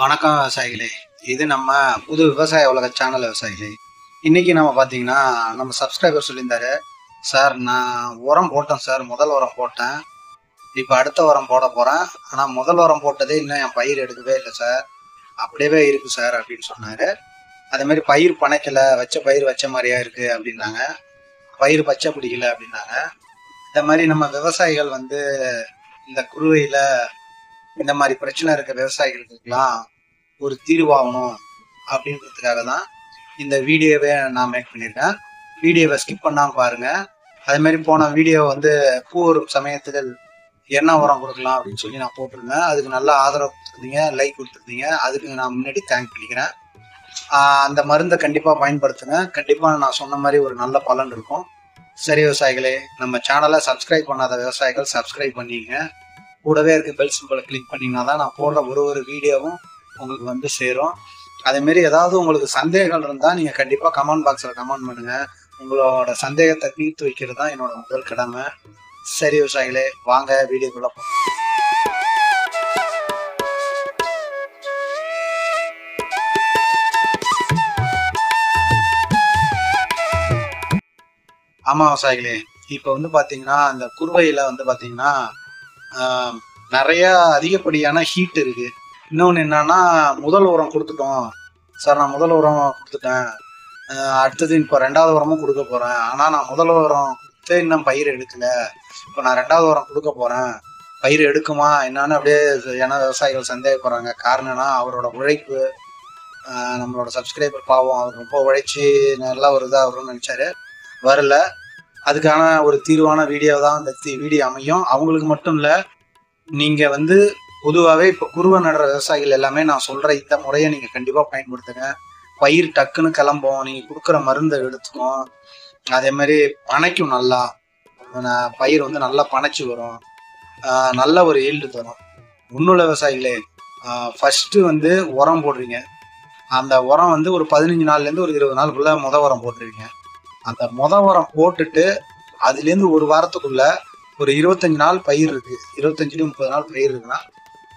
வணக்கம் விவசாயிகளே. இது நம்ம புது விவசாய உலக சேனல் விவசாயிகளே. இன்னைக்கு நம்ம பார்த்தீங்கன்னா நம்ம சப்ஸ்கிரைபர் சொல்லியிருந்தாரு, சார் நான் உரம் போட்டேன் சார், முதல் உரம் போட்டேன், இப்போ அடுத்த உரம் போட போகிறேன், ஆனால் முதல் உரம் போட்டதே இன்னும் என் பயிர் எடுக்கவே இல்லை சார், அப்படியே இருக்குது சார் அப்படின்னு சொன்னார். அதே மாதிரி பயிர் பனைக்கலை, வச்ச பயிர் வச்ச மாதிரியா இருக்குது அப்படின்னாங்க, பயிர் பச்சை பிடிக்கல அப்படின்னாங்க. இந்த மாதிரி நம்ம விவசாயிகள் இந்த குறுவையில் இந்த மாதிரி பிரச்சனை இருக்க விவசாயிகளுக்கெல்லாம் ஒரு தீர்வாகணும் அப்படின்றதுக்காக தான் இந்த வீடியோவை நான் மேக் பண்ணியிருக்கேன். வீடியோவை ஸ்கிப் பண்ணாமல் பாருங்கள். அதே மாதிரி போன வீடியோ பூ வரும் சமயத்தில் என்ன உரம் கொடுக்கலாம் அப்படின்னு சொல்லி நான் போட்டிருந்தேன். அதுக்கு நல்லா ஆதரவு கொடுத்துருந்தீங்க, லைக் கொடுத்துருந்தீங்க, அதுக்கு நான் முன்னாடி தேங்க் பண்ணிக்கிறேன். அந்த மருந்தை கண்டிப்பாக பயன்படுத்துங்க. கண்டிப்பாக நான் சொன்ன மாதிரி ஒரு நல்ல பலன் இருக்கும். சரி விவசாயிகளே, நம்ம சேனலை சப்ஸ்கிரைப் பண்ணாத விவசாயிகள் சப்ஸ்கிரைப் பண்ணிங்க, கூடவே இருக்க பெல் சிம்பலை கிளிக் பண்ணிங்கன்னா தான் நான் போடுற ஒரு வீடியோவும் உங்களுக்கு சேரும். அதேமாரி ஏதாவது உங்களுக்கு சந்தேகங்கள் இருந்தால் நீங்கள் கண்டிப்பாக கமெண்ட் பாக்ஸில் கமெண்ட் பண்ணுங்கள். உங்களோட சந்தேகத்தை தீர்த்து வைக்கிறது தான் என்னோட முதல் கடமை. சரி விவசாயிகளே, வாங்க வீடியோக்குள்ள போகலாம். ஆமாம் விவசாயிகளே, இப்போ பார்த்தீங்கன்னா அந்த குறுவையில் பார்த்தீங்கன்னா நிறைய அதிகப்படியான ஹீட் இருக்கு. இன்னொன்று என்னன்னா, முதல் உரம் கொடுத்துட்டோம் சார், நான் முதல் உரம் கொடுத்துட்டேன், அடுத்தது இப்போ ரெண்டாவது உரமும் கொடுக்க போகிறேன், ஆனால் நான் முதல் உரம் கொடுத்து இன்னும் பயிர் எடுக்கல, இப்போ நான் ரெண்டாவது உரம் கொடுக்க போகிறேன், பயிர் எடுக்குமா என்னன்னு அப்படியே ஏன்னா விவசாயிகள் சந்தேகப்படுறாங்க. காரணம்னா அவரோட உழைப்பு, நம்மளோட சப்ஸ்கிரைபர் பாவம், அவர் ரொம்ப உழைச்சி நல்லா ஒரு இதாக வரும்னு நினச்சாரு, வரல. அதுக்கான ஒரு தீர்வான வீடியோ தான் இந்த வீடியோ அமையும். அவங்களுக்கு மட்டும் இல்லை, நீங்கள் பொதுவாகவே இப்போ குருவை நடுற விவசாயிகள் எல்லாமே நான் சொல்கிற இந்த முறையை நீங்கள் கண்டிப்பாக பயன்படுத்துங்க. பயிர் டக்குன்னு கிளம்பும், நீங்கள் கொடுக்குற மருந்தை எடுத்துக்கும், அதே மாதிரி பனைக்கும், நல்லா பயிர் நல்லா பனைச்சி வரும், நல்ல ஒரு ஈல்டு தரும். ஒன்றும் விவசாயிகளே, ஃபஸ்ட்டு உரம் போடுறீங்க, அந்த உரம் ஒரு 15 நாள்லேருந்து ஒரு 20 நாளுக்குள்ளே உரம் போட்டுருவீங்க. அந்த உரம் போட்டுட்டு அதுலேருந்து ஒரு வாரத்துக்குள்ள ஒரு 25 நாள் பயிர் இருக்கு, 25-30 நாள் பயிர் இருக்குன்னா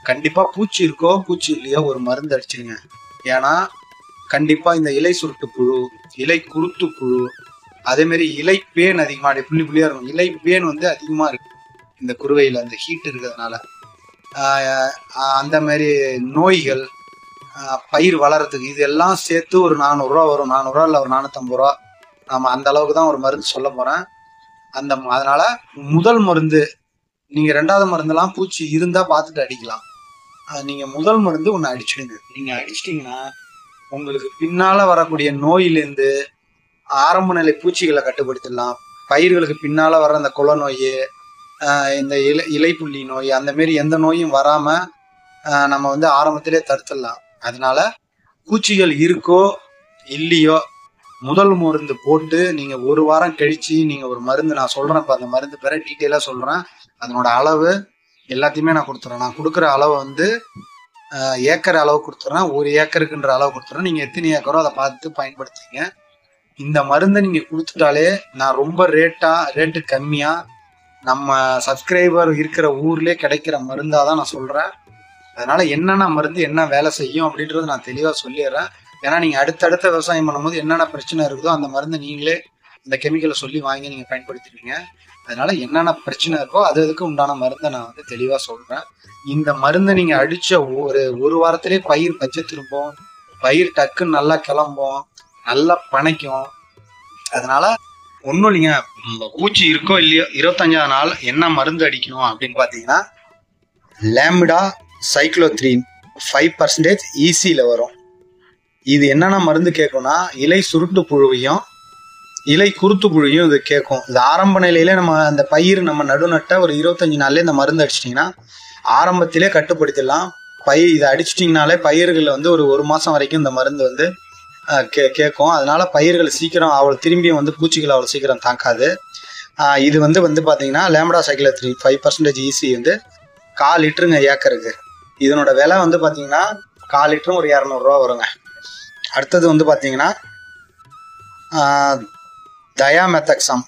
கண்டிப்பாக பூச்சி இருக்கோ பூச்சி இல்லையோ ஒரு மருந்து அடிச்சிருங்க. ஏன்னா கண்டிப்பாக இந்த இலை சுருட்டு புழு, இலை குருத்து புழு, அதேமாரி இலை பேன் அதிகமாக புள்ளி புள்ளியாக இருக்கும். இலை பேன் அதிகமாக இருக்கு இந்த குறுவையில், அந்த ஹீட் இருக்கிறதுனால. அந்த மாதிரி நோய்கள், பயிர் வளர்கிறதுக்கு இதெல்லாம் சேர்த்து ஒரு 400 ரூபா வரும், 400 ரூபா இல்லை ஒரு 450 ரூபா. நம்ம அந்த அளவுக்கு தான் ஒரு மருந்து சொல்ல போகிறேன். அதனால முதல் மருந்து நீங்கள் ரெண்டாவது மருந்தெல்லாம் பூச்சி இருந்தால் பார்த்துட்டு அடிக்கலாம். நீங்கள் முதல் மருந்து ஒன்று அடிச்சிடுங்க. நீங்கள் அடிச்சிட்டிங்கன்னா உங்களுக்கு பின்னால் வரக்கூடிய நோயிலேருந்து ஆரம்ப நிலை பூச்சிகளை கட்டுப்படுத்திடலாம். பயிர்களுக்கு பின்னால் வர அந்த குலை நோய், இந்த இலைப்புள்ளி நோய், அந்த மாரி எந்த நோயும் வராமல் நம்ம ஆரம்பத்திலே தடுத்துடலாம். அதனால பூச்சிகள் இருக்கோ இல்லையோ முதல் மருந்து போட்டு நீங்கள் ஒரு வாரம் கழிச்சு நீங்கள் ஒரு மருந்து நான் சொல்கிறேன். இப்போ அந்த மருந்து பேரை டீட்டெயிலாக சொல்கிறேன், அதனோட அளவு எல்லாத்தையுமே நான் கொடுத்துட்றேன். நான் கொடுக்குற அளவு ஏக்கர் அளவு கொடுத்துட்றேன், 1 ஏக்கருக்குன்ற அளவு கொடுத்துட்றேன். நீங்கள் எத்தனை ஏக்கரோ அதை பார்த்து பயன்படுத்திங்க. இந்த மருந்தை நீங்கள் கொடுத்துட்டாலே நான் ரொம்ப ரேட்டு கம்மியாக நம்ம சப்ஸ்கிரைபர் இருக்கிற ஊர்லேயே கிடைக்கிற மருந்தாக தான் நான் சொல்கிறேன். அதனால் என்னென்ன மருந்து என்ன வேலை செய்யும் அப்படின்றது நான் தெளிவாக சொல்லிடுறேன். ஏன்னா நீங்கள் அடுத்தடுத்த விவசாயம் பண்ணும்போது என்னென்ன பிரச்சனை இருக்குதோ அந்த மருந்து நீங்களே இந்த கெமிக்கலை சொல்லி வாங்கி நீங்கள் பயன்படுத்திடுவீங்க. அதனால என்னென்ன பிரச்சனை இருக்கோ அதுக்கு உண்டான மருந்தை நான் தெளிவாக சொல்கிறேன். இந்த மருந்தை நீங்கள் அடித்த ஒரு வாரத்திலே பயிர் பச்சை திரும்பும், பயிர் டக்குன்னு நல்லா கிளம்பும், நல்லா பனைக்கும். அதனால ஒன்றும் இல்லைங்க, பூச்சி இருக்கோ இல்லையோ 25ஆவது நாள் என்ன மருந்து அடிக்கணும் அப்படின்னு பார்த்தீங்கன்னா, லேமிடா சைக்ளோத்ரீன் 5% ஈஸியில் வரும். இது என்னென்ன மருந்து கேட்கும்னா, இலை சுருட்டு புழுவையும் இலை குருத்து புழுவையும் இது கேட்கும். இது ஆரம்ப நிலையில நம்ம அந்த பயிர் நம்ம நடுநட்ட ஒரு 25 நாள்லேயே இந்த மருந்து அடிச்சிட்டிங்கன்னா ஆரம்பத்திலே கட்டுப்படுத்திடலாம். இதை அடிச்சிட்டிங்கனாலே பயிர்களில் ஒரு மாதம் வரைக்கும் இந்த மருந்து கேட்கும். அதனால பயிர்கள் சீக்கிரம் திரும்பியும் பூச்சிகள் அவ்வளோ சீக்கிரம் தாக்காது. இது பார்த்தீங்கன்னா லேமிடா சைக்ளோத்ரீன் 5% ஈஸி 1/4 லிட்டருங்க ஏக்கருக்கு. இதனோட விலை பார்த்தீங்கன்னா 1/4 லிட்டரும் ஒரு 200 ரூபா வருங்க. அடுத்தது பார்த்தீங்கன்னா தயாமெத்தக்சம்,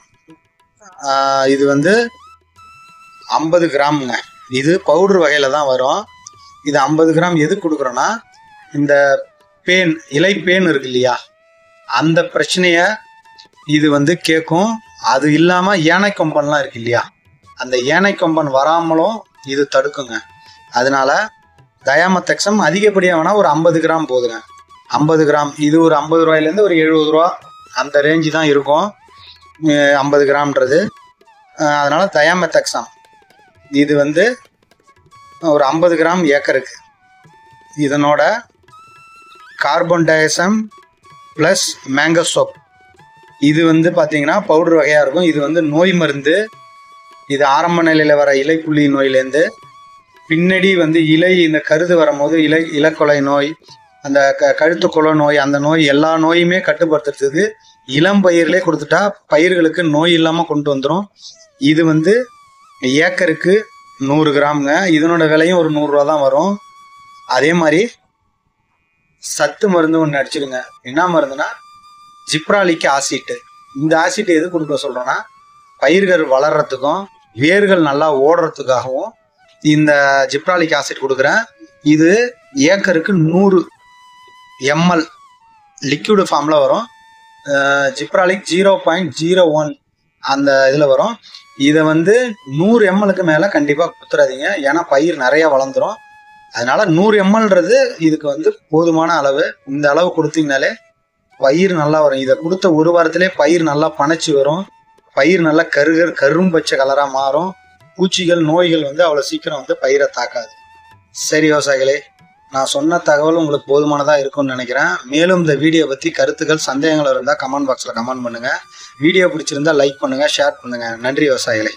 இது 50 கிராமுங்க. இது பவுடர் வகையில் தான் வரும். இது 50 கிராம் எது கொடுக்குறோன்னா, இந்த பேன், இலை பேன் இருக்கு இல்லையா, அந்த பிரச்சனைய இது வந்து கேட்கும். அது இல்லாமல் யானை கொம்பன்லாம் இருக்கு இல்லையா, அந்த யானை கொம்பன் வராமலும் இது தடுக்குங்க. அதனால தயாமெத்தக்சம் அதிகப்படியாக வேணால் ஒரு 50 கிராம் போதுங்க. 50 கிராம், இது ஒரு 50 ரூபாயிலேருந்து ஒரு 70 ரூபா அந்த ரேஞ்சு தான் இருக்கும் 50 கிராம்ன்றது. அதனால் தயாமெத்தக்சம் இது வந்து ஒரு 50 கிராம் ஏக்கருக்கு. இதனோட கார்பன் டயாசம் ப்ளஸ் மேங்கோ சோப் இது வந்து பார்த்தீங்கன்னா பவுடர் வகையாக இருக்கும். இது வந்து நோய் மருந்து. இது ஆரம்ப நிலையில் வர இலைப்புள்ளி நோயிலேருந்து பின்னாடி வந்து இலை இந்த கருது வரும்போது இலக்கொலை நோய், அந்த கழுத்துக்குலை நோய், அந்த நோய் எல்லா நோயுமே கட்டுப்படுத்துறதுக்கு இளம் பயிர்களே கொடுத்துட்டா பயிர்களுக்கு நோய் இல்லாமல் கொண்டு வந்துடும். இது வந்து ஏக்கருக்கு 100 கிராமுங்க. இதனோட விலையும் ஒரு 100 ரூபா தான் வரும். அதே மாதிரி சத்து மருந்து ஒன்று அடிச்சிடுங்க. என்ன மருந்துனா ஜிப்ராலிக் ஆசிட். இந்த ஆசிட் எது கொடுக்க சொல்கிறோன்னா பயிர்கள் வளர்கிறதுக்கும் வேர்கள் நல்லா ஓடுறதுக்காகவும் இந்த ஜிப்ராலிக் ஆசிட் கொடுக்குறேன். இது ஏக்கருக்கு 100 ml லிக்விடு ஃபார்மில் வரும். ஜிப்ராலிக் 0.01 அந்த இதில் வரும். இதை வந்து 100 ml மேலே கண்டிப்பாக கொடுத்துடாதீங்க, ஏன்னா பயிர் நிறையா வளர்ந்துடும். அதனால 100 mlன்றது இதுக்கு வந்து போதுமான அளவு. இந்த அளவு கொடுத்தீங்கனாலே பயிர் நல்லா வரும். இதை கொடுத்த ஒரு வாரத்திலே பயிர் நல்லா பனைச்சி வரும். பயிர் நல்லா கரும்பச்சை கலராக மாறும். பூச்சிகள் நோய்கள் வந்து அவ்வளோ சீக்கிரம் வந்து பயிரை தாக்காது. சரி விவசாயிகளே, நான் சொன்ன தகவல் உங்களுக்கு போதுமானதாக இருக்கும்னு நினைக்கிறேன். மேலும் இந்த வீடியோ பற்றி கருத்துக்கள் சந்தேகங்கள் இருந்தால் கமெண்ட் பாக்ஸில் கமெண்ட் பண்ணுங்கள். வீடியோ பிடிச்சிருந்தா லைக் பண்ணுங்கள், ஷேர் பண்ணுங்கள். நன்றி விவசாயிகளே.